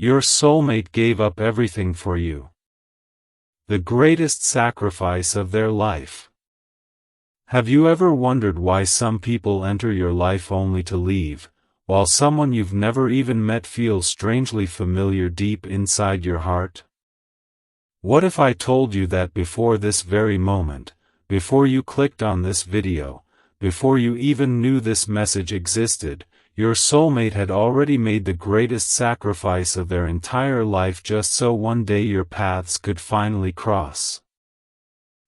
Your soulmate gave up everything for you. The greatest sacrifice of their life. Have you ever wondered why some people enter your life only to leave, while someone you've never even met feels strangely familiar deep inside your heart? What if I told you that before this very moment, before you clicked on this video, before you even knew this message existed, your soulmate had already made the greatest sacrifice of their entire life just so one day your paths could finally cross?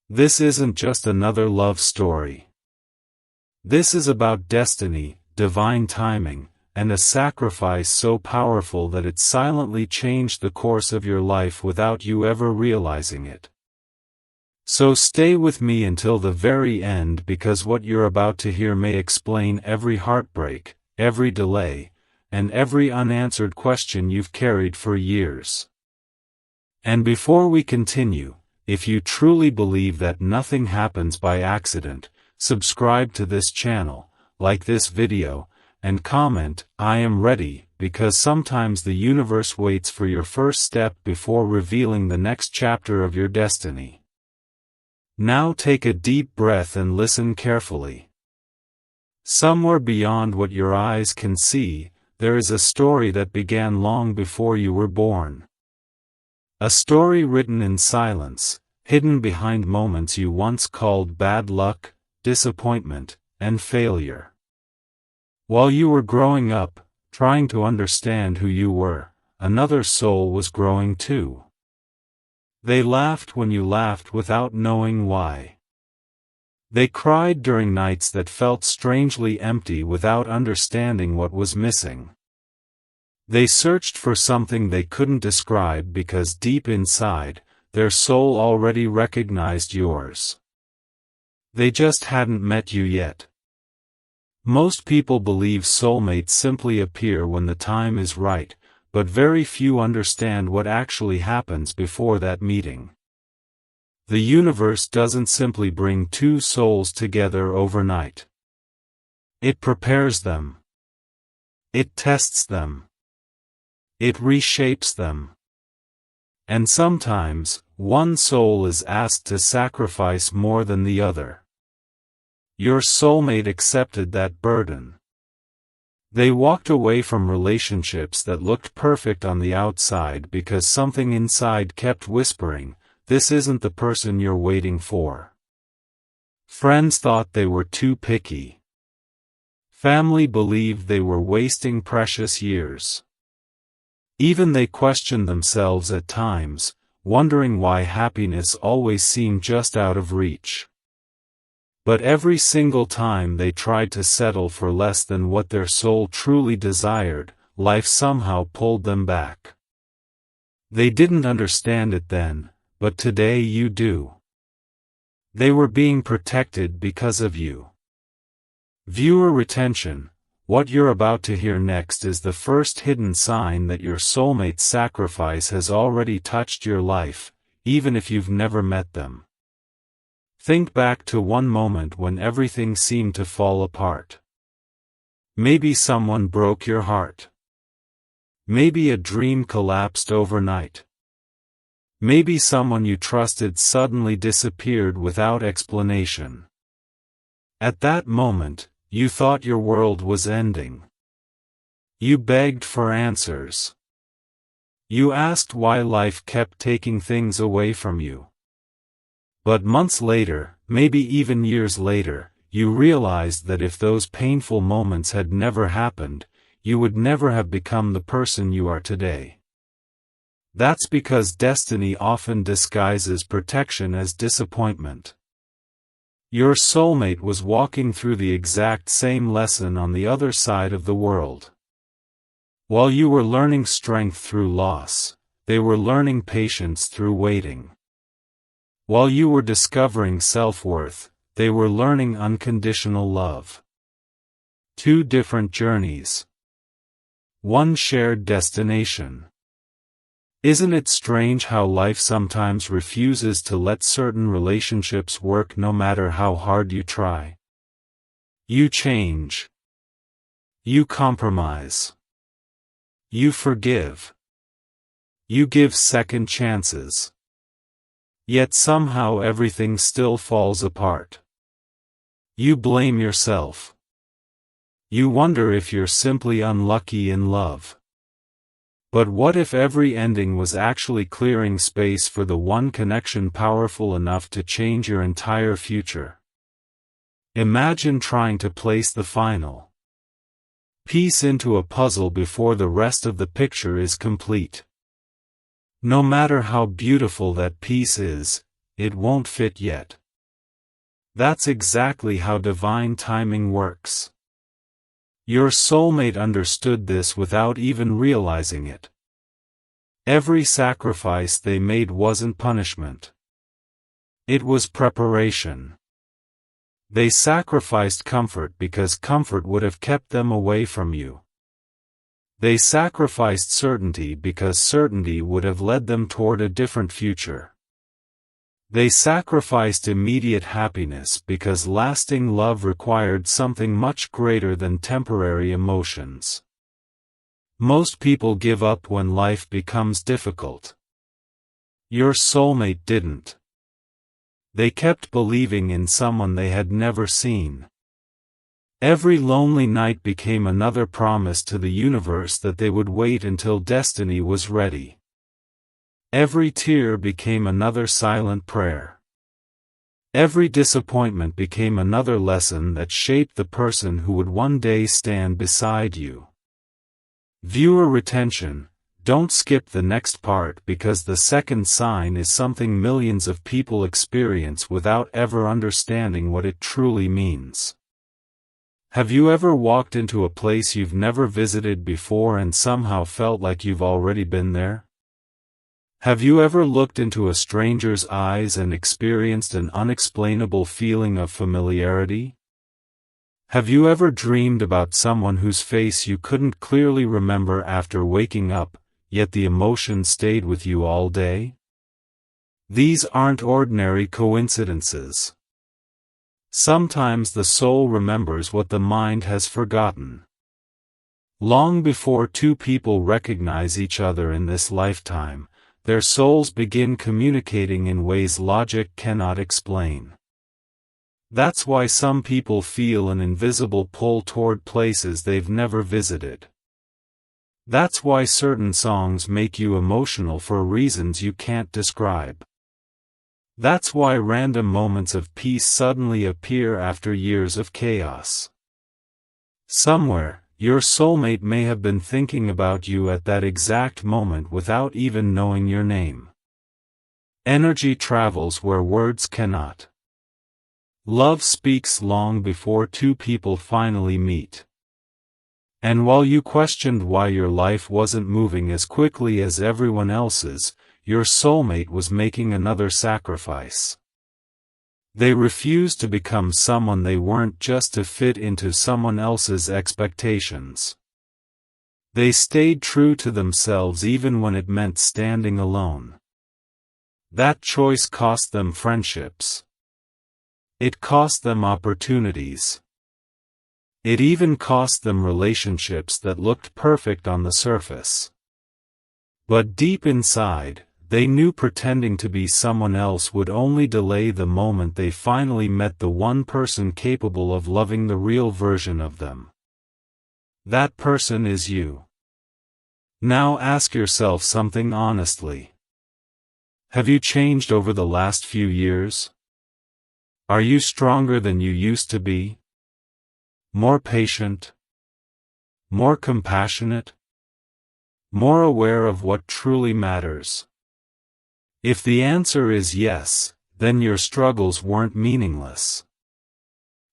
This isn't just another love story. This is about destiny, divine timing, and a sacrifice so powerful that it silently changed the course of your life without you ever realizing it. So stay with me until the very end, because what you're about to hear may explain every heartbreak, every delay, and every unanswered question you've carried for years. And before we continue, if you truly believe that nothing happens by accident, subscribe to this channel, like this video, and comment, "I am ready," because sometimes the universe waits for your first step before revealing the next chapter of your destiny. Now take a deep breath and listen carefully. Somewhere beyond what your eyes can see, there is a story that began long before you were born. A story written in silence, hidden behind moments you once called bad luck, disappointment, and failure. While you were growing up, trying to understand who you were, another soul was growing too. They laughed when you laughed without knowing why. They cried during nights that felt strangely empty without understanding what was missing. They searched for something they couldn't describe because deep inside, their soul already recognized yours. They just hadn't met you yet. Most people believe soulmates simply appear when the time is right, but very few understand what actually happens before that meeting. The universe doesn't simply bring two souls together overnight. It prepares them. It tests them. It reshapes them. And sometimes, one soul is asked to sacrifice more than the other. Your soulmate accepted that burden. They walked away from relationships that looked perfect on the outside because something inside kept whispering, "This isn't the person you're waiting for." Friends thought they were too picky. Family believed they were wasting precious years. Even they questioned themselves at times, wondering why happiness always seemed just out of reach. But every single time they tried to settle for less than what their soul truly desired, life somehow pulled them back. They didn't understand it then, but today you do. They were being protected because of you. Viewer retention. What you're about to hear next is the first hidden sign that your soulmate's sacrifice has already touched your life, even if you've never met them. Think back to one moment when everything seemed to fall apart. Maybe someone broke your heart. Maybe a dream collapsed overnight. Maybe someone you trusted suddenly disappeared without explanation. At that moment, you thought your world was ending. You begged for answers. You asked why life kept taking things away from you. But months later, maybe even years later, you realized that if those painful moments had never happened, you would never have become the person you are today. That's because destiny often disguises protection as disappointment. Your soulmate was walking through the exact same lesson on the other side of the world. While you were learning strength through loss, they were learning patience through waiting. While you were discovering self-worth, they were learning unconditional love. Two different journeys. One shared destination. Isn't it strange how life sometimes refuses to let certain relationships work no matter how hard you try? You change. You compromise. You forgive. You give second chances. Yet somehow everything still falls apart. You blame yourself. You wonder if you're simply unlucky in love. But what if every ending was actually clearing space for the one connection powerful enough to change your entire future? Imagine trying to place the final piece into a puzzle before the rest of the picture is complete. No matter how beautiful that piece is, it won't fit yet. That's exactly how divine timing works. Your soulmate understood this without even realizing it. Every sacrifice they made wasn't punishment. It was preparation. They sacrificed comfort because comfort would have kept them away from you. They sacrificed certainty because certainty would have led them toward a different future. They sacrificed immediate happiness because lasting love required something much greater than temporary emotions. Most people give up when life becomes difficult. Your soulmate didn't. They kept believing in someone they had never seen. Every lonely night became another promise to the universe that they would wait until destiny was ready. Every tear became another silent prayer. Every disappointment became another lesson that shaped the person who would one day stand beside you. Viewer retention. Don't skip the next part because the second sign is something millions of people experience without ever understanding what it truly means. Have you ever walked into a place you've never visited before and somehow felt like you've already been there? Have you ever looked into a stranger's eyes and experienced an unexplainable feeling of familiarity? Have you ever dreamed about someone whose face you couldn't clearly remember after waking up, yet the emotion stayed with you all day? These aren't ordinary coincidences. Sometimes the soul remembers what the mind has forgotten. Long before two people recognize each other in this lifetime, their souls begin communicating in ways logic cannot explain. That's why some people feel an invisible pull toward places they've never visited. That's why certain songs make you emotional for reasons you can't describe. That's why random moments of peace suddenly appear after years of chaos. Somewhere, your soulmate may have been thinking about you at that exact moment without even knowing your name. Energy travels where words cannot. Love speaks long before two people finally meet. And while you questioned why your life wasn't moving as quickly as everyone else's, your soulmate was making another sacrifice. They refused to become someone they weren't just to fit into someone else's expectations. They stayed true to themselves even when it meant standing alone. That choice cost them friendships. It cost them opportunities. It even cost them relationships that looked perfect on the surface. But deep inside, they knew pretending to be someone else would only delay the moment they finally met the one person capable of loving the real version of them. That person is you. Now ask yourself something honestly. Have you changed over the last few years? Are you stronger than you used to be? More patient? More compassionate? More aware of what truly matters? If the answer is yes, then your struggles weren't meaningless.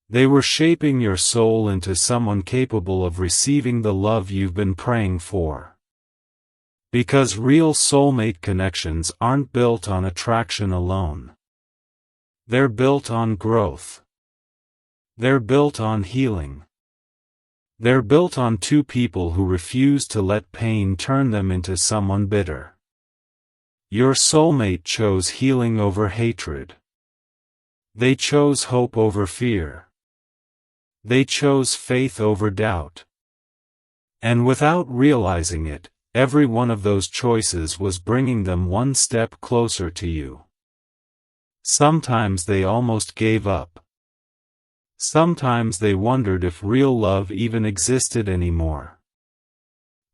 They were shaping your soul into someone capable of receiving the love you've been praying for. Because real soulmate connections aren't built on attraction alone. They're built on growth. They're built on healing. They're built on two people who refuse to let pain turn them into someone bitter. Your soulmate chose healing over hatred. They chose hope over fear. They chose faith over doubt. And without realizing it, every one of those choices was bringing them one step closer to you. Sometimes they almost gave up. Sometimes they wondered if real love even existed anymore.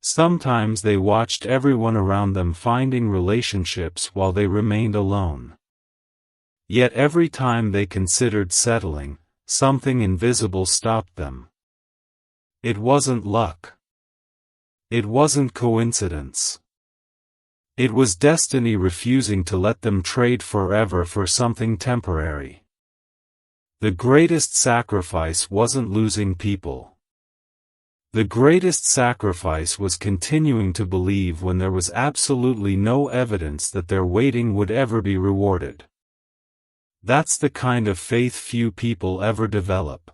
Sometimes they watched everyone around them finding relationships while they remained alone. Yet every time they considered settling, something invisible stopped them. It wasn't luck. It wasn't coincidence. It was destiny refusing to let them trade forever for something temporary. The greatest sacrifice wasn't losing people. The greatest sacrifice was continuing to believe when there was absolutely no evidence that their waiting would ever be rewarded. That's the kind of faith few people ever develop.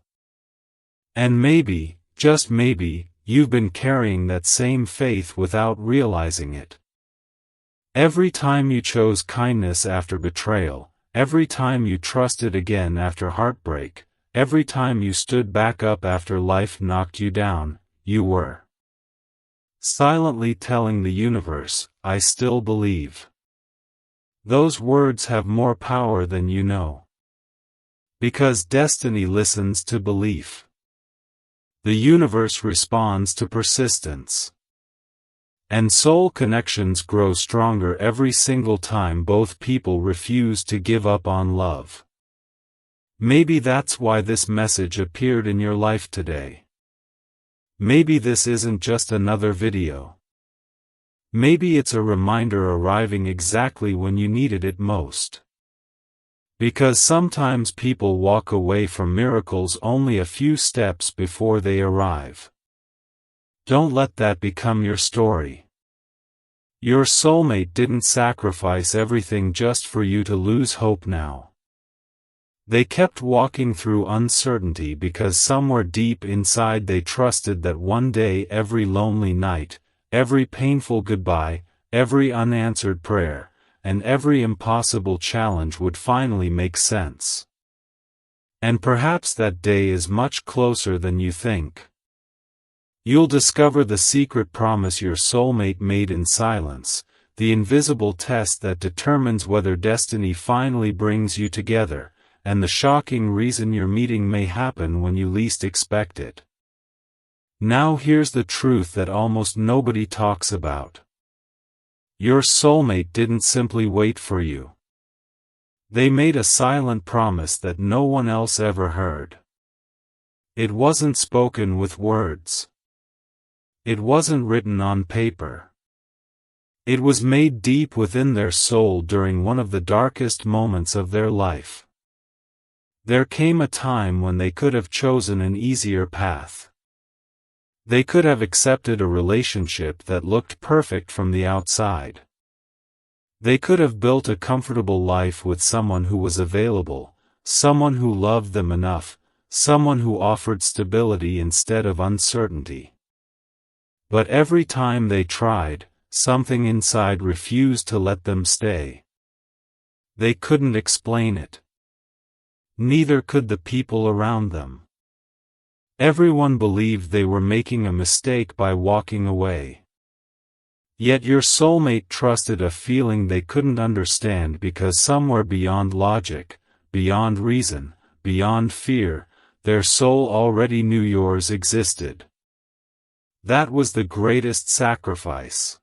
And maybe, just maybe, you've been carrying that same faith without realizing it. Every time you chose kindness after betrayal, every time you trusted again after heartbreak, every time you stood back up after life knocked you down, you were silently telling the universe, "I still believe." Those words have more power than you know. Because destiny listens to belief. The universe responds to persistence. And soul connections grow stronger every single time both people refuse to give up on love. Maybe that's why this message appeared in your life today. Maybe this isn't just another video. Maybe it's a reminder arriving exactly when you needed it most. Because sometimes people walk away from miracles only a few steps before they arrive. Don't let that become your story. Your soulmate didn't sacrifice everything just for you to lose hope now. They kept walking through uncertainty because somewhere deep inside they trusted that one day every lonely night, every painful goodbye, every unanswered prayer, and every impossible challenge would finally make sense. And perhaps that day is much closer than you think. You'll discover the secret promise your soulmate made in silence, the invisible test that determines whether destiny finally brings you together, and the shocking reason your meeting may happen when you least expect it. Now here's the truth that almost nobody talks about. Your soulmate didn't simply wait for you. They made a silent promise that no one else ever heard. It wasn't spoken with words. It wasn't written on paper. It was made deep within their soul during one of the darkest moments of their life. There came a time when they could have chosen an easier path. They could have accepted a relationship that looked perfect from the outside. They could have built a comfortable life with someone who was available, someone who loved them enough, someone who offered stability instead of uncertainty. But every time they tried, something inside refused to let them stay. They couldn't explain it. Neither could the people around them. Everyone believed they were making a mistake by walking away. Yet your soulmate trusted a feeling they couldn't understand because somewhere beyond logic, beyond reason, beyond fear, their soul already knew yours existed. That was the greatest sacrifice.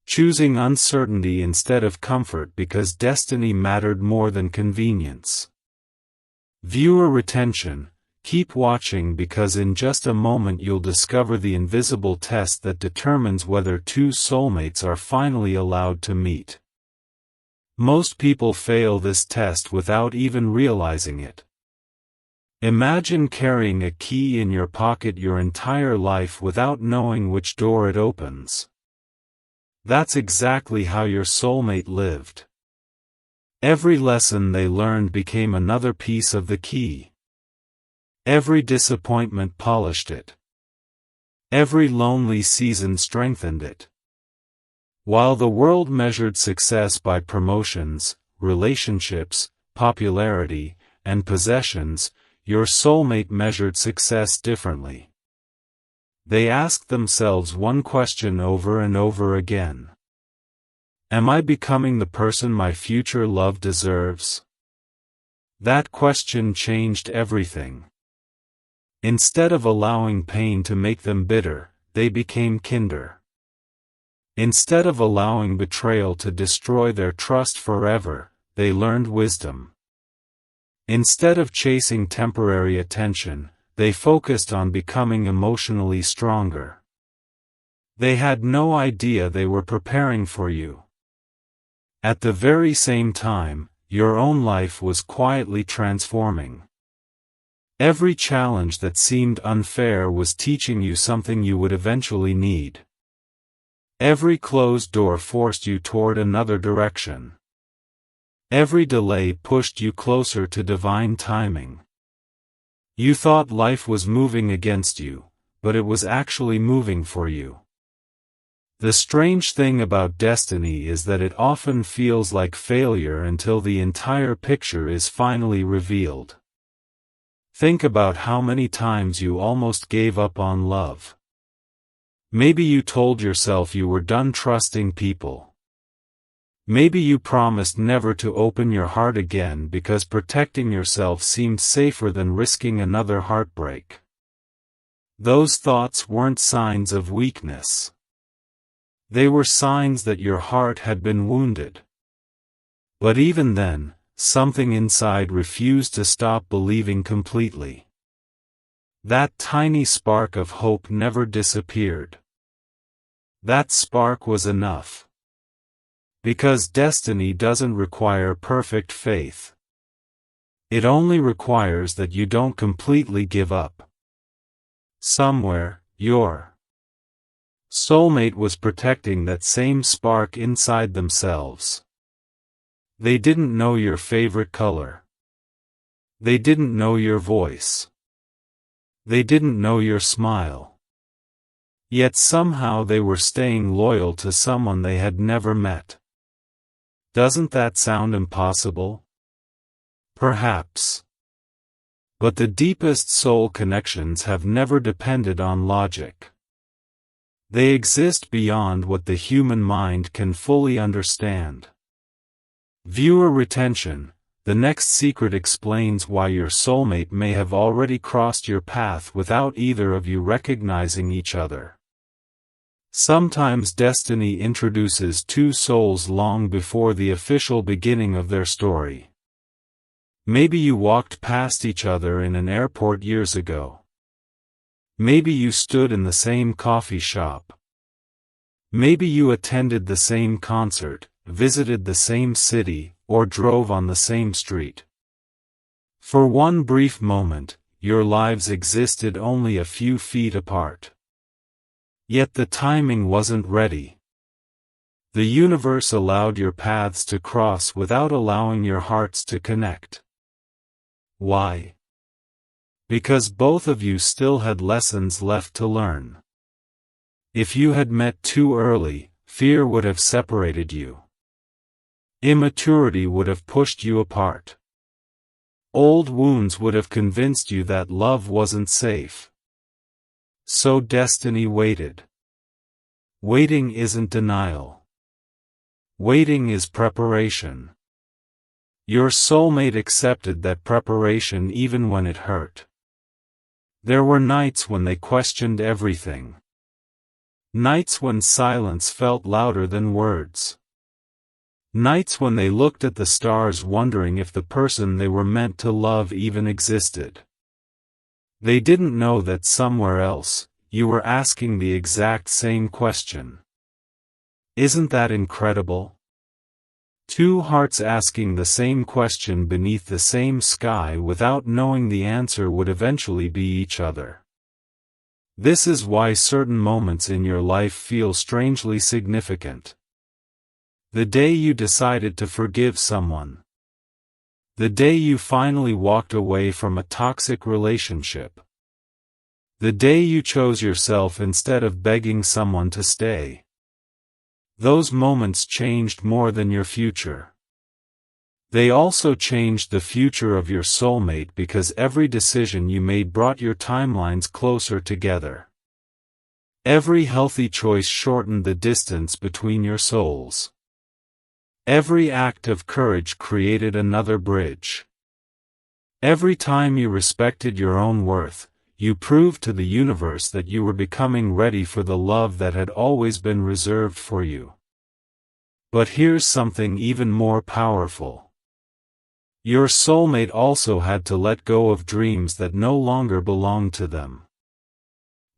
Choosing uncertainty instead of comfort because destiny mattered more than convenience. Viewer retention, keep watching because in just a moment you'll discover the invisible test that determines whether two soulmates are finally allowed to meet. Most people fail this test without even realizing it. Imagine carrying a key in your pocket your entire life without knowing which door it opens. That's exactly how your soulmate lived. Every lesson they learned became another piece of the key. Every disappointment polished it. Every lonely season strengthened it. While the world measured success by promotions, relationships, popularity, and possessions, your soulmate measured success differently. they asked themselves one question over and over again. Am I becoming the person my future love deserves? That question changed everything. Instead of allowing pain to make them bitter, they became kinder. Instead of allowing betrayal to destroy their trust forever, they learned wisdom. Instead of chasing temporary attention, they focused on becoming emotionally stronger. They had no idea they were preparing for you. At the very same time, your own life was quietly transforming. Every challenge that seemed unfair was teaching you something you would eventually need. Every closed door forced you toward another direction. Every delay pushed you closer to divine timing. You thought life was moving against you, but it was actually moving for you. The strange thing about destiny is that it often feels like failure until the entire picture is finally revealed. Think about how many times you almost gave up on love. Maybe you told yourself you were done trusting people. Maybe you promised never to open your heart again because protecting yourself seemed safer than risking another heartbreak. Those thoughts weren't signs of weakness. They were signs that your heart had been wounded. But even then, something inside refused to stop believing completely. That tiny spark of hope never disappeared. That spark was enough. Because destiny doesn't require perfect faith. It only requires that you don't completely give up. Somewhere, your soulmate was protecting that same spark inside themselves. They didn't know your favorite color. They didn't know your voice. They didn't know your smile. Yet somehow they were staying loyal to someone they had never met. Doesn't that sound impossible? Perhaps. But the deepest soul connections have never depended on logic. They exist beyond what the human mind can fully understand. Viewer retention. The next secret explains why your soulmate may have already crossed your path without either of you recognizing each other. Sometimes destiny introduces two souls long before the official beginning of their story. Maybe you walked past each other in an airport years ago. Maybe you stood in the same coffee shop. Maybe you attended the same concert, visited the same city, or drove on the same street. For one brief moment, your lives existed only a few feet apart. Yet the timing wasn't ready. The universe allowed your paths to cross without allowing your hearts to connect. Why? Because both of you still had lessons left to learn. If you had met too early, fear would have separated you. Immaturity would have pushed you apart. Old wounds would have convinced you that love wasn't safe. So destiny waited. Waiting isn't denial. Waiting is preparation. Your soulmate accepted that preparation even when it hurt. There were nights when they questioned everything. Nights when silence felt louder than words. Nights when they looked at the stars wondering if the person they were meant to love even existed. They didn't know that somewhere else, you were asking the exact same question. Isn't that incredible? Two hearts asking the same question beneath the same sky without knowing the answer would eventually be each other. This is why certain moments in your life feel strangely significant. The day you decided to forgive someone. The day you finally walked away from a toxic relationship. The day you chose yourself instead of begging someone to stay. Those moments changed more than your future. They also changed the future of your soulmate because every decision you made brought your timelines closer together. Every healthy choice shortened the distance between your souls. Every act of courage created another bridge. Every time you respected your own worth, you proved to the universe that you were becoming ready for the love that had always been reserved for you. But here's something even more powerful. Your soulmate also had to let go of dreams that no longer belonged to them.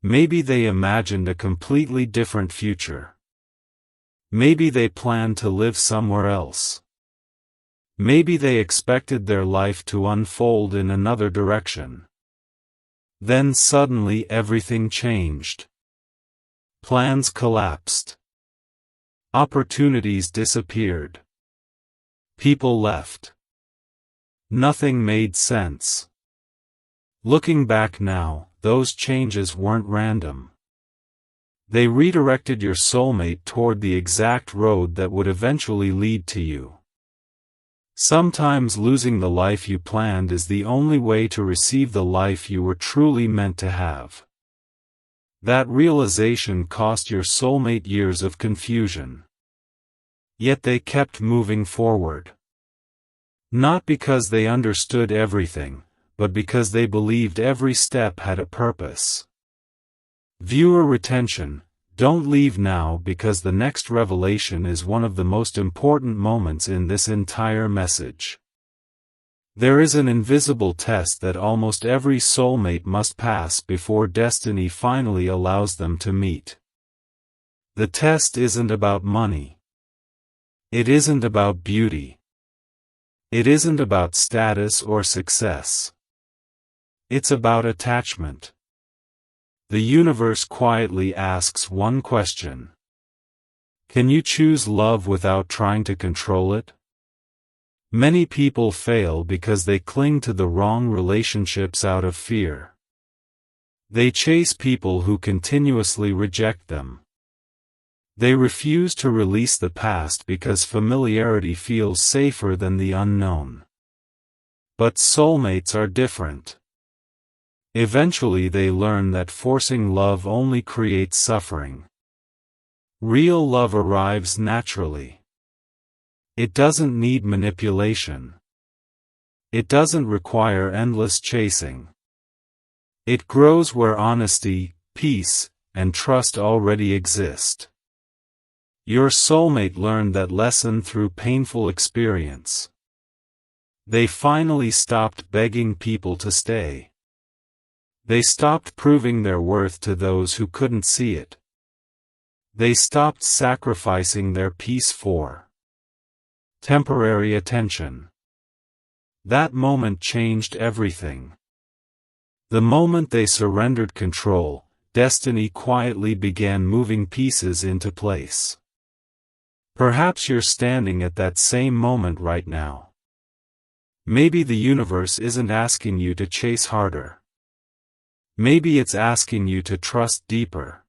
Maybe they imagined a completely different future. Maybe they planned to live somewhere else. Maybe they expected their life to unfold in another direction. Then suddenly everything changed. Plans collapsed. Opportunities disappeared. People left. Nothing made sense. Looking back now, those changes weren't random. They redirected your soulmate toward the exact road that would eventually lead to you. Sometimes losing the life you planned is the only way to receive the life you were truly meant to have. That realization cost your soulmate years of confusion. Yet they kept moving forward. Not because they understood everything, but because they believed every step had a purpose. Viewer retention: don't leave now, because the next revelation is one of the most important moments in this entire message. There is an invisible test that almost every soulmate must pass before destiny finally allows them to meet. The test isn't about money. It isn't about beauty. It isn't about status or success. It's about attachment. The universe quietly asks one question. Can you choose love without trying to control it? Many people fail because they cling to the wrong relationships out of fear. They chase people who continuously reject them. They refuse to release the past because familiarity feels safer than the unknown. But soulmates are different. Eventually they learn that forcing love only creates suffering. Real love arrives naturally. It doesn't need manipulation. It doesn't require endless chasing. It grows where honesty, peace, and trust already exist. Your soulmate learned that lesson through painful experience. They finally stopped begging people to stay. They stopped proving their worth to those who couldn't see it. They stopped sacrificing their peace for temporary attention. That moment changed everything. The moment they surrendered control, destiny quietly began moving pieces into place. Perhaps you're standing at that same moment right now. Maybe the universe isn't asking you to chase harder. Maybe it's asking you to trust deeper.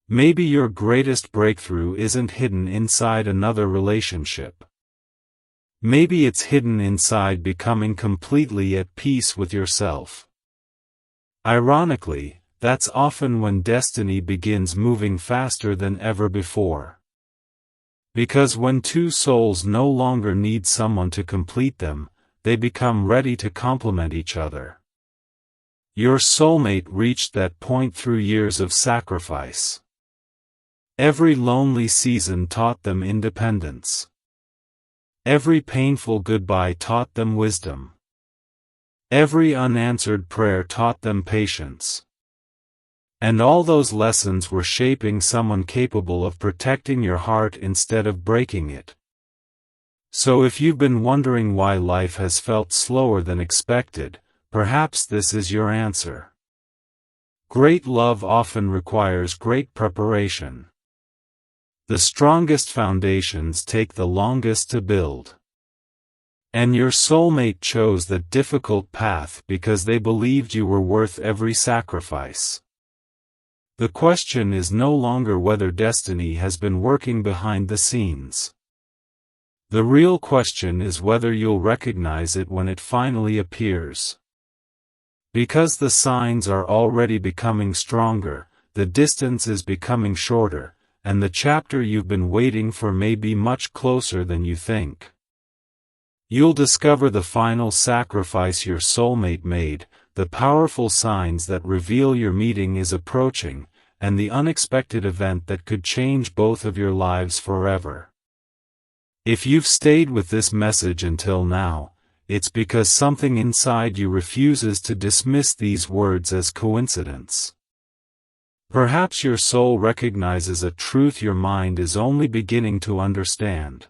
Maybe your greatest breakthrough isn't hidden inside another relationship. Maybe it's hidden inside becoming completely at peace with yourself. Ironically, that's often when destiny begins moving faster than ever before. Because when two souls no longer need someone to complete them, they become ready to complement each other. Your soulmate reached that point through years of sacrifice. Every lonely season taught them independence. Every painful goodbye taught them wisdom. Every unanswered prayer taught them patience. And all those lessons were shaping someone capable of protecting your heart instead of breaking it. So if you've been wondering why life has felt slower than expected, perhaps this is your answer. Great love often requires great preparation. The strongest foundations take the longest to build. And your soulmate chose that difficult path because they believed you were worth every sacrifice. The question is no longer whether destiny has been working behind the scenes. The real question is whether you'll recognize it when it finally appears. Because the signs are already becoming stronger, the distance is becoming shorter, and the chapter you've been waiting for may be much closer than you think. You'll discover the final sacrifice your soulmate made, the powerful signs that reveal your meeting is approaching, and the unexpected event that could change both of your lives forever. If you've stayed with this message until now, it's because something inside you refuses to dismiss these words as coincidence. Perhaps your soul recognizes a truth your mind is only beginning to understand.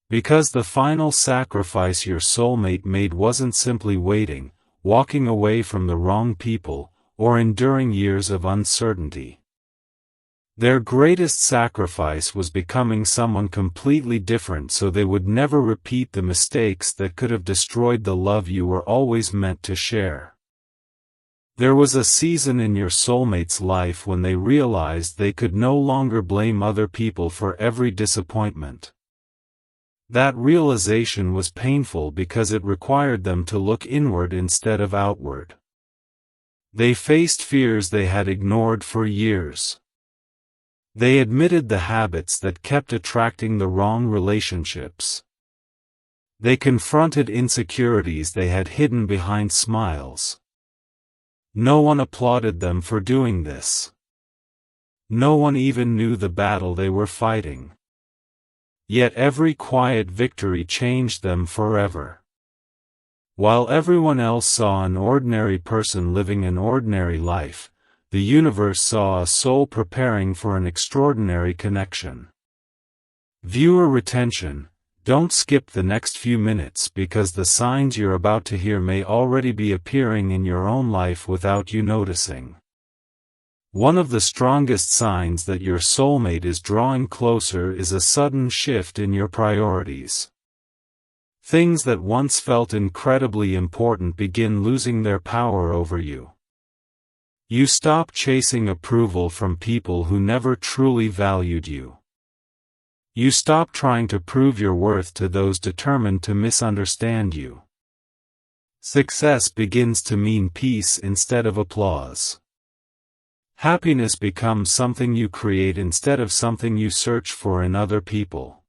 Because the final sacrifice your soulmate made wasn't simply waiting, walking away from the wrong people, or enduring years of uncertainty. Their greatest sacrifice was becoming someone completely different so they would never repeat the mistakes that could have destroyed the love you were always meant to share. There was a season in your soulmate's life when they realized they could no longer blame other people for every disappointment. That realization was painful because it required them to look inward instead of outward. They faced fears they had ignored for years. They admitted the habits that kept attracting the wrong relationships. They confronted insecurities they had hidden behind smiles. No one applauded them for doing this. No one even knew the battle they were fighting. Yet every quiet victory changed them forever. While everyone else saw an ordinary person living an ordinary life, the universe saw a soul preparing for an extraordinary connection. Viewer retention: don't skip the next few minutes because the signs you're about to hear may already be appearing in your own life without you noticing. One of the strongest signs that your soulmate is drawing closer is a sudden shift in your priorities. Things that once felt incredibly important begin losing their power over you. You stop chasing approval from people who never truly valued you. You stop trying to prove your worth to those determined to misunderstand you. Success begins to mean peace instead of applause. Happiness becomes something you create instead of something you search for in other people.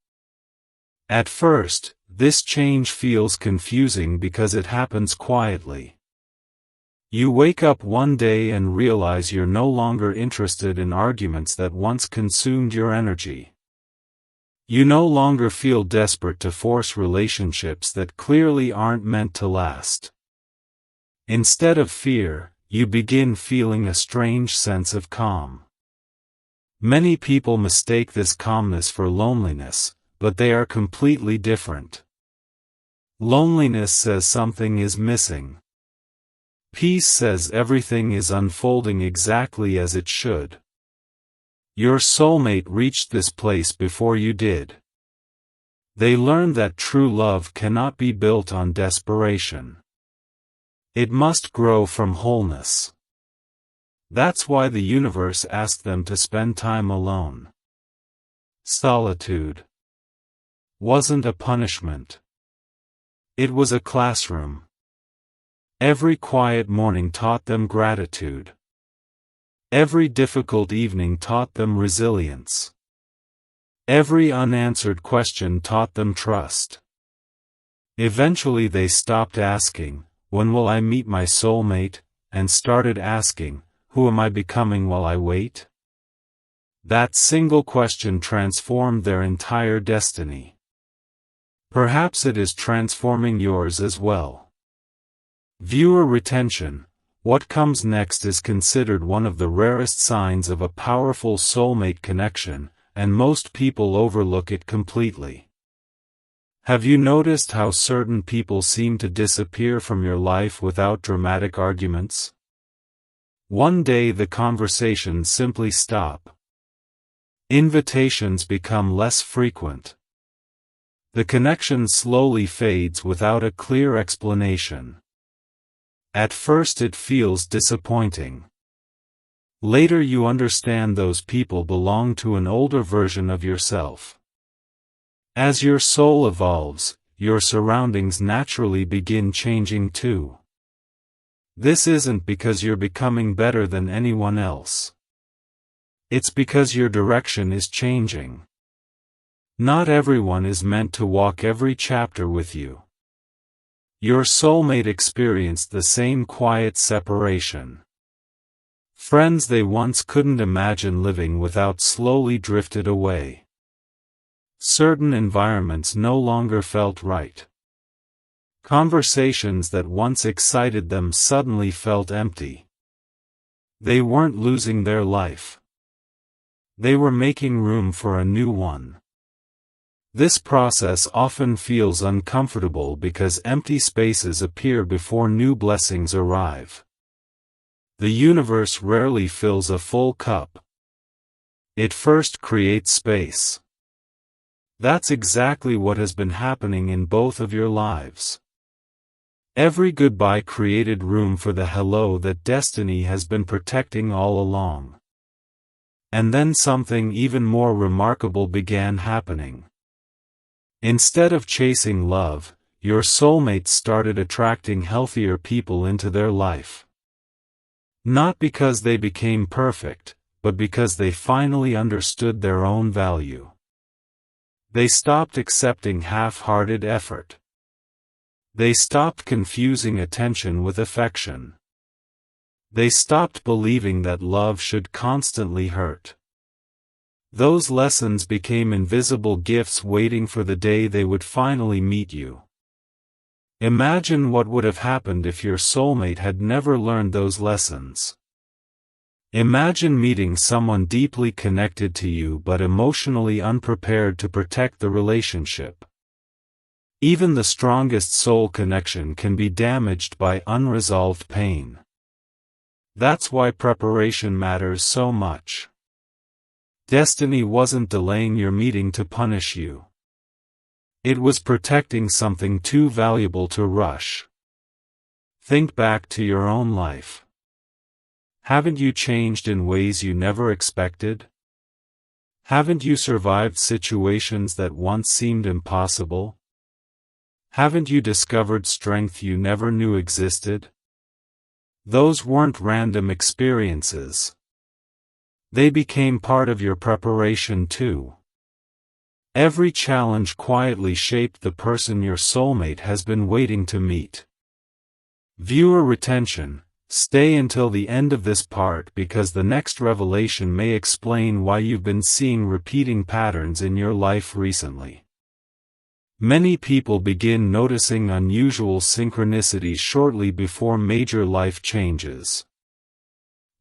At first, this change feels confusing because it happens quietly. You wake up one day and realize you're no longer interested in arguments that once consumed your energy. You no longer feel desperate to force relationships that clearly aren't meant to last. Instead of fear, you begin feeling a strange sense of calm. Many people mistake this calmness for loneliness, but they are completely different. Loneliness says something is missing. Peace says everything is unfolding exactly as it should. Your soulmate reached this place before you did. They learned that true love cannot be built on desperation. It must grow from wholeness. That's why the universe asked them to spend time alone. Solitude wasn't a punishment. It was a classroom. Every quiet morning taught them gratitude. Every difficult evening taught them resilience. Every unanswered question taught them trust. Eventually they stopped asking, "When will I meet my soulmate?" and started asking, "Who am I becoming while I wait?" That single question transformed their entire destiny. Perhaps it is transforming yours as well. Viewer retention: what comes next is considered one of the rarest signs of a powerful soulmate connection, and most people overlook it completely. Have you noticed how certain people seem to disappear from your life without dramatic arguments? One day the conversations simply stop. Invitations become less frequent. The connection slowly fades without a clear explanation. At first it feels disappointing. Later you understand those people belong to an older version of yourself. As your soul evolves, your surroundings naturally begin changing too. This isn't because you're becoming better than anyone else. It's because your direction is changing. Not everyone is meant to walk every chapter with you. Your soulmate experienced the same quiet separation. Friends they once couldn't imagine living without slowly drifted away. Certain environments no longer felt right. Conversations that once excited them suddenly felt empty. They weren't losing their life. They were making room for a new one. This process often feels uncomfortable because empty spaces appear before new blessings arrive. The universe rarely fills a full cup. It first creates space. That's exactly what has been happening in both of your lives. Every goodbye created room for the hello that destiny has been protecting all along. And then something even more remarkable began happening. Instead of chasing love, your soulmate started attracting healthier people into their life. Not because they became perfect, but because they finally understood their own value. They stopped accepting half-hearted effort. They stopped confusing attention with affection. They stopped believing that love should constantly hurt. Those lessons became invisible gifts waiting for the day they would finally meet you. Imagine what would have happened if your soulmate had never learned those lessons. Imagine meeting someone deeply connected to you but emotionally unprepared to protect the relationship. Even the strongest soul connection can be damaged by unresolved pain. That's why preparation matters so much. Destiny wasn't delaying your meeting to punish you. It was protecting something too valuable to rush. Think back to your own life. Haven't you changed in ways you never expected? Haven't you survived situations that once seemed impossible? Haven't you discovered strength you never knew existed? Those weren't random experiences. They became part of your preparation too. Every challenge quietly shaped the person your soulmate has been waiting to meet. Viewer retention: stay until the end of this part because the next revelation may explain why you've been seeing repeating patterns in your life recently. Many people begin noticing unusual synchronicities shortly before major life changes.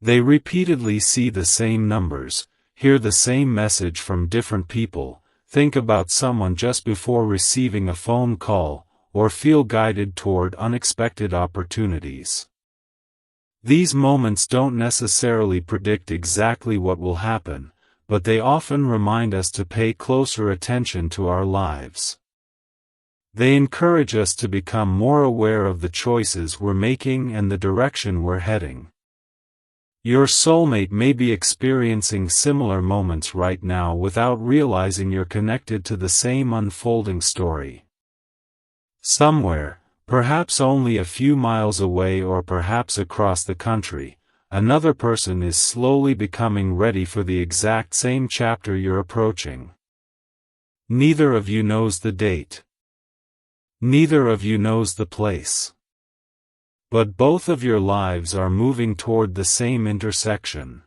They repeatedly see the same numbers, hear the same message from different people, think about someone just before receiving a phone call, or feel guided toward unexpected opportunities. These moments don't necessarily predict exactly what will happen, but they often remind us to pay closer attention to our lives. They encourage us to become more aware of the choices we're making and the direction we're heading. Your soulmate may be experiencing similar moments right now without realizing you're connected to the same unfolding story. Somewhere, perhaps only a few miles away or perhaps across the country, another person is slowly becoming ready for the exact same chapter you're approaching. Neither of you knows the date. Neither of you knows the place. But both of your lives are moving toward the same intersection.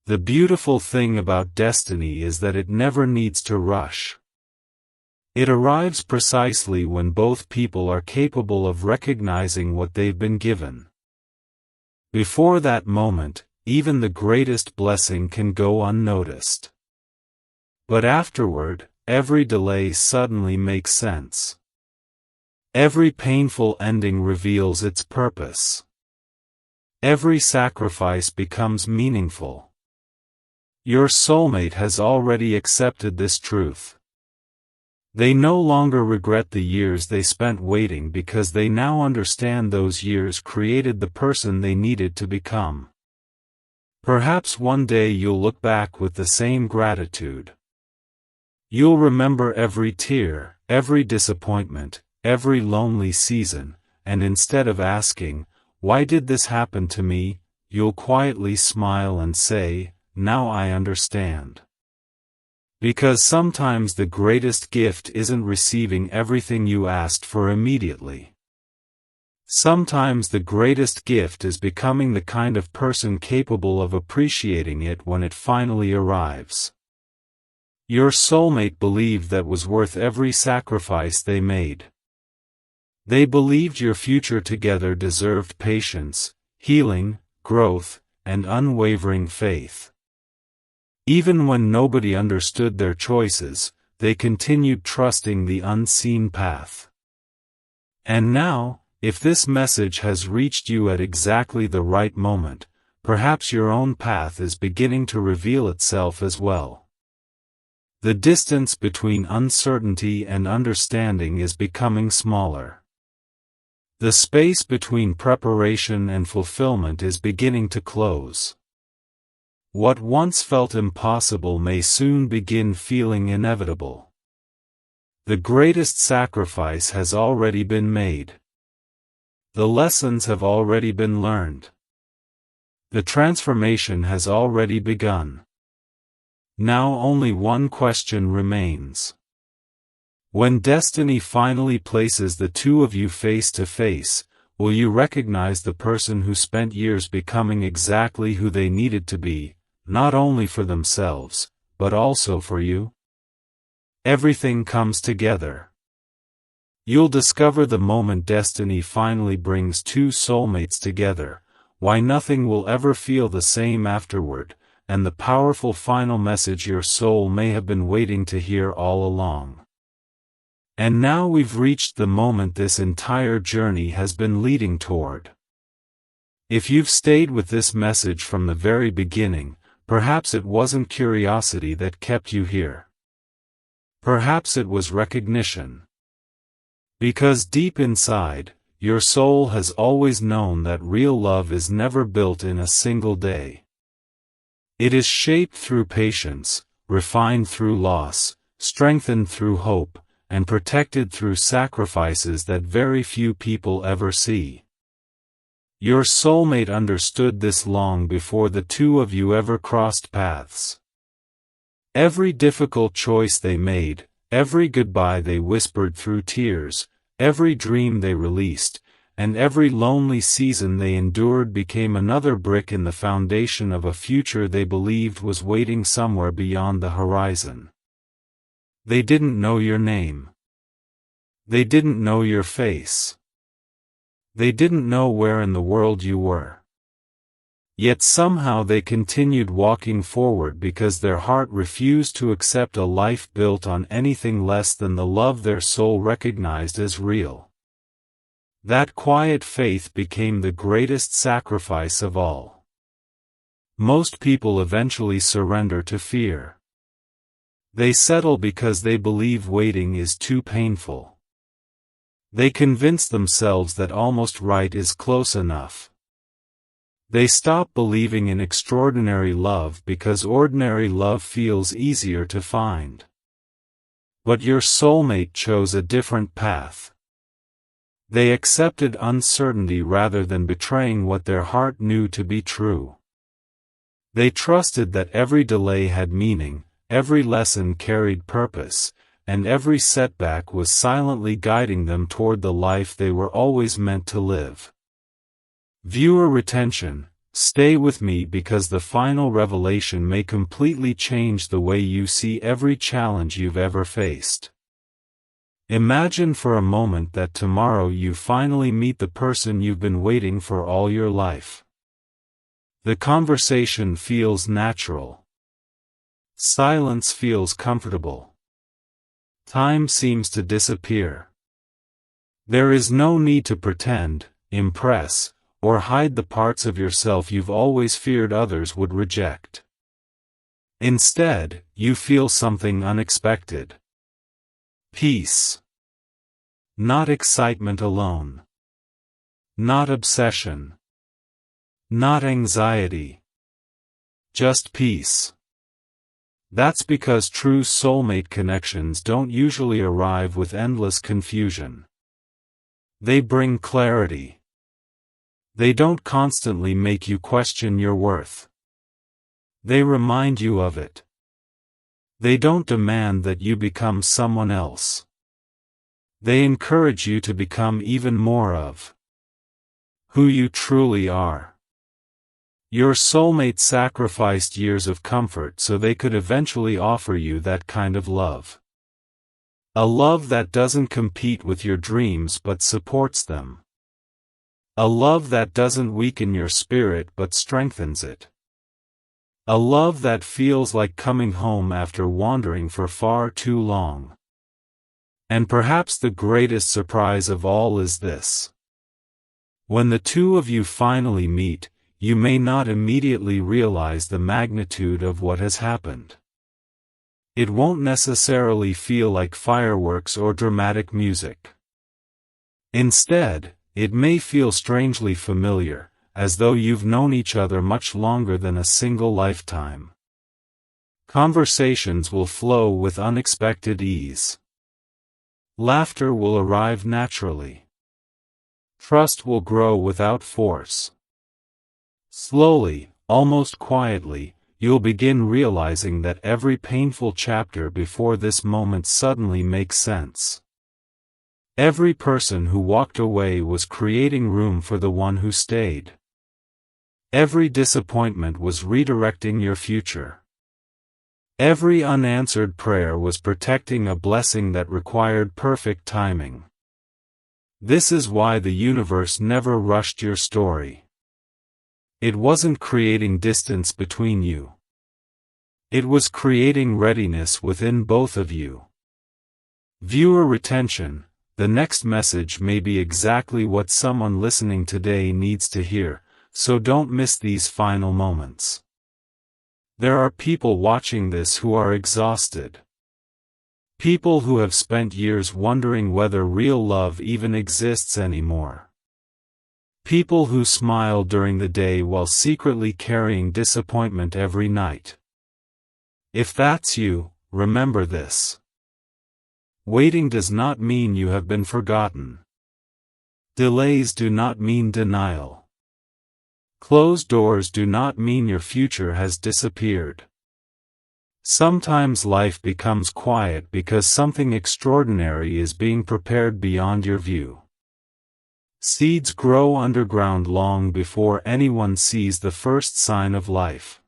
The beautiful thing about destiny is that it never needs to rush. It arrives precisely when both people are capable of recognizing what they've been given. Before that moment, even the greatest blessing can go unnoticed. But afterward, every delay suddenly makes sense. Every painful ending reveals its purpose. Every sacrifice becomes meaningful. Your soulmate has already accepted this truth. They no longer regret the years they spent waiting because they now understand those years created the person they needed to become. Perhaps one day you'll look back with the same gratitude. You'll remember every tear, every disappointment, every lonely season, and instead of asking, "Why did this happen to me?" you'll quietly smile and say, now I understand. Because sometimes the greatest gift isn't receiving everything you asked for immediately. Sometimes the greatest gift is becoming the kind of person capable of appreciating it when it finally arrives. Your soulmate believed that was worth every sacrifice they made. They believed your future together deserved patience, healing, growth, and unwavering faith. Even when nobody understood their choices, they continued trusting the unseen path. And now, if this message has reached you at exactly the right moment, perhaps your own path is beginning to reveal itself as well. The distance between uncertainty and understanding is becoming smaller. The space between preparation and fulfillment is beginning to close. What once felt impossible may soon begin feeling inevitable. The greatest sacrifice has already been made. The lessons have already been learned. The transformation has already begun. Now only one question remains. When destiny finally places the two of you face to face, will you recognize the person who spent years becoming exactly who they needed to be, not only for themselves, but also for you? Everything comes together. You'll discover the moment destiny finally brings two soulmates together, why nothing will ever feel the same afterward, and the powerful final message your soul may have been waiting to hear all along. And now we've reached the moment this entire journey has been leading toward. If you've stayed with this message from the very beginning, perhaps it wasn't curiosity that kept you here. Perhaps it was recognition. Because deep inside, your soul has always known that real love is never built in a single day. It is shaped through patience, refined through loss, strengthened through hope, and protected through sacrifices that very few people ever see. Your soulmate understood this long before the two of you ever crossed paths. Every difficult choice they made, every goodbye they whispered through tears, every dream they released, and every lonely season they endured became another brick in the foundation of a future they believed was waiting somewhere beyond the horizon. They didn't know your name. They didn't know your face. They didn't know where in the world you were. Yet somehow they continued walking forward because their heart refused to accept a life built on anything less than the love their soul recognized as real. That quiet faith became the greatest sacrifice of all. Most people eventually surrender to fear. They settle because they believe waiting is too painful. They convince themselves that almost right is close enough. They stop believing in extraordinary love because ordinary love feels easier to find. But your soulmate chose a different path. They accepted uncertainty rather than betraying what their heart knew to be true. They trusted that every delay had meaning, every lesson carried purpose, and every setback was silently guiding them toward the life they were always meant to live. Viewer retention, stay with me because the final revelation may completely change the way you see every challenge you've ever faced. Imagine for a moment that tomorrow you finally meet the person you've been waiting for all your life. The conversation feels natural. Silence feels comfortable. Time seems to disappear. There is no need to pretend, impress, or hide the parts of yourself you've always feared others would reject. Instead, you feel something unexpected. Peace. Not excitement alone. Not obsession. Not anxiety. Just peace. That's because true soulmate connections don't usually arrive with endless confusion. They bring clarity. They don't constantly make you question your worth. They remind you of it. They don't demand that you become someone else. They encourage you to become even more of who you truly are. Your soulmate sacrificed years of comfort so they could eventually offer you that kind of love. A love that doesn't compete with your dreams but supports them. A love that doesn't weaken your spirit but strengthens it. A love that feels like coming home after wandering for far too long. And perhaps the greatest surprise of all is this. When the two of you finally meet, you may not immediately realize the magnitude of what has happened. It won't necessarily feel like fireworks or dramatic music. Instead, it may feel strangely familiar, as though you've known each other much longer than a single lifetime. Conversations will flow with unexpected ease. Laughter will arrive naturally. Trust will grow without force. Slowly, almost quietly, you'll begin realizing that every painful chapter before this moment suddenly makes sense. Every person who walked away was creating room for the one who stayed. Every disappointment was redirecting your future. Every unanswered prayer was protecting a blessing that required perfect timing. This is why the universe never rushed your story. It wasn't creating distance between you. It was creating readiness within both of you. Viewer retention. The next message may be exactly what someone listening today needs to hear, so don't miss these final moments. There are people watching this who are exhausted. People who have spent years wondering whether real love even exists anymore. People who smile during the day while secretly carrying disappointment every night. If that's you, remember this. Waiting does not mean you have been forgotten. Delays do not mean denial. Closed doors do not mean your future has disappeared. Sometimes life becomes quiet because something extraordinary is being prepared beyond your view. Seeds grow underground long before anyone sees the first sign of life.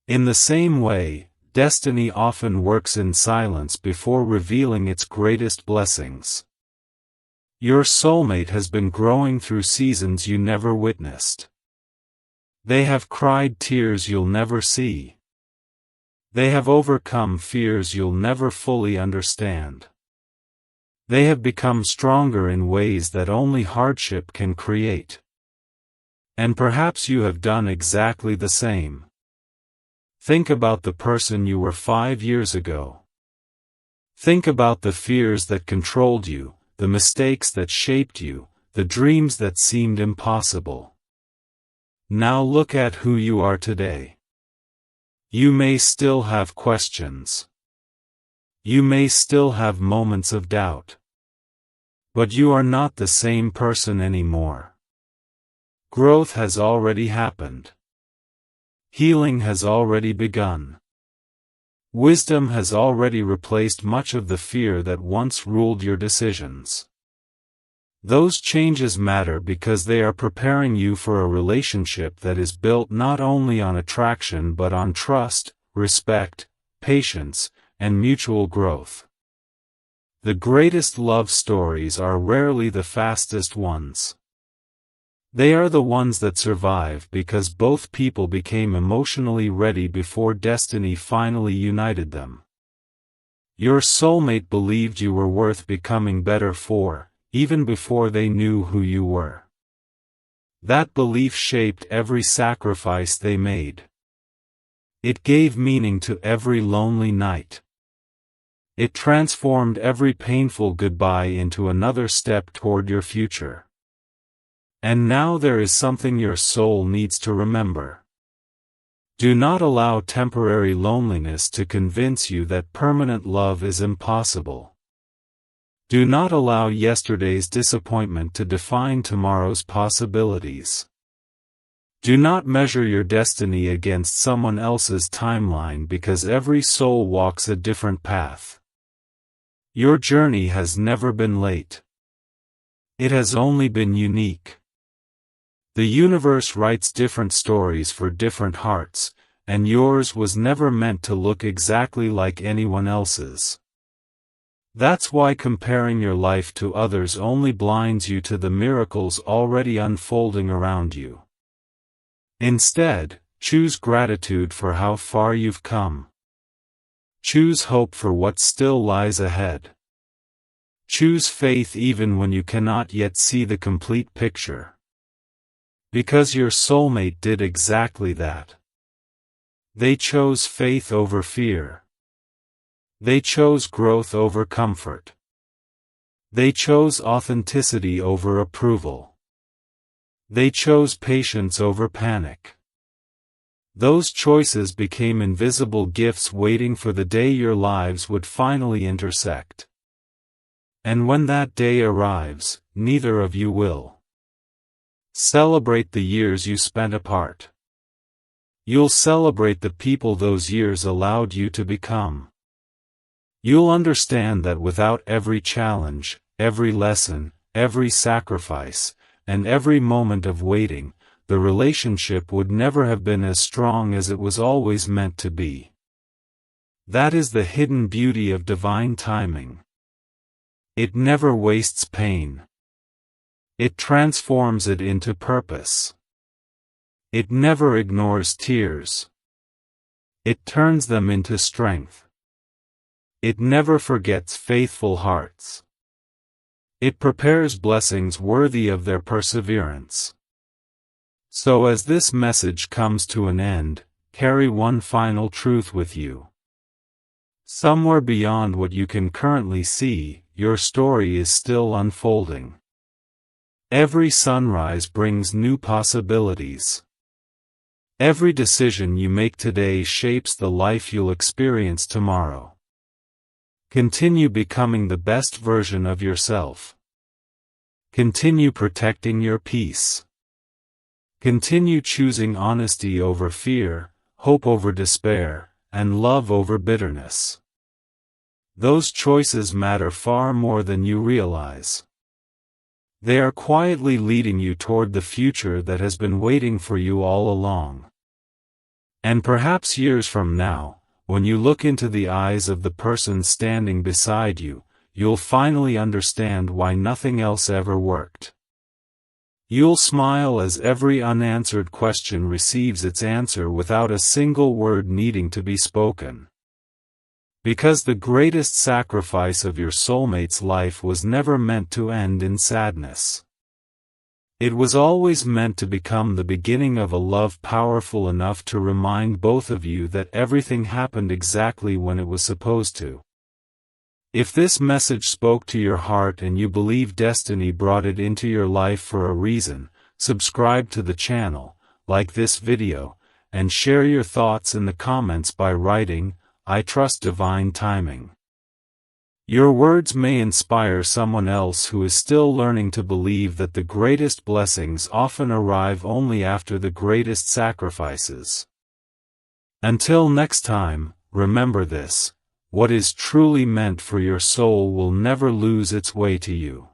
In the same way, destiny often works in silence before revealing its greatest blessings. Your soulmate has been growing through seasons you never witnessed. They have cried tears you'll never see. They have overcome fears you'll never fully understand. They have become stronger in ways that only hardship can create. And perhaps you have done exactly the same. Think about the person you were 5 years ago. Think about the fears that controlled you, the mistakes that shaped you, the dreams that seemed impossible. Now look at who you are today. You may still have questions. You may still have moments of doubt. But you are not the same person anymore. Growth has already happened. Healing has already begun. Wisdom has already replaced much of the fear that once ruled your decisions. Those changes matter because they are preparing you for a relationship that is built not only on attraction but on trust, respect, patience, and mutual growth. The greatest love stories are rarely the fastest ones. They are the ones that survive because both people became emotionally ready before destiny finally united them. Your soulmate believed you were worth becoming better for, even before they knew who you were. That belief shaped every sacrifice they made. It gave meaning to every lonely night. It transformed every painful goodbye into another step toward your future. And now there is something your soul needs to remember. Do not allow temporary loneliness to convince you that permanent love is impossible. Do not allow yesterday's disappointment to define tomorrow's possibilities. Do not measure your destiny against someone else's timeline because every soul walks a different path. Your journey has never been late. It has only been unique. The universe writes different stories for different hearts, and yours was never meant to look exactly like anyone else's. That's why comparing your life to others only blinds you to the miracles already unfolding around you. Instead, choose gratitude for how far you've come. Choose hope for what still lies ahead. Choose faith even when you cannot yet see the complete picture. Because your soulmate did exactly that. They chose faith over fear. They chose growth over comfort. They chose authenticity over approval. They chose patience over panic. Those choices became invisible gifts waiting for the day your lives would finally intersect. And when that day arrives, neither of you will celebrate the years you spent apart. You'll celebrate the people those years allowed you to become. You'll understand that without every challenge, every lesson, every sacrifice, and every moment of waiting, the relationship would never have been as strong as it was always meant to be. That is the hidden beauty of divine timing. It never wastes pain. It transforms it into purpose. It never ignores tears. It turns them into strength. It never forgets faithful hearts. It prepares blessings worthy of their perseverance. So as this message comes to an end, carry one final truth with you. Somewhere beyond what you can currently see, your story is still unfolding. Every sunrise brings new possibilities. Every decision you make today shapes the life you'll experience tomorrow. Continue becoming the best version of yourself. Continue protecting your peace. Continue choosing honesty over fear, hope over despair, and love over bitterness. Those choices matter far more than you realize. They are quietly leading you toward the future that has been waiting for you all along. And perhaps years from now, when you look into the eyes of the person standing beside you, you'll finally understand why nothing else ever worked. You'll smile as every unanswered question receives its answer without a single word needing to be spoken. Because the greatest sacrifice of your soulmate's life was never meant to end in sadness. It was always meant to become the beginning of a love powerful enough to remind both of you that everything happened exactly when it was supposed to. If this message spoke to your heart and you believe destiny brought it into your life for a reason, subscribe to the channel, like this video, and share your thoughts in the comments by writing, "I trust divine timing." Your words may inspire someone else who is still learning to believe that the greatest blessings often arrive only after the greatest sacrifices. Until next time, remember this: what is truly meant for your soul will never lose its way to you.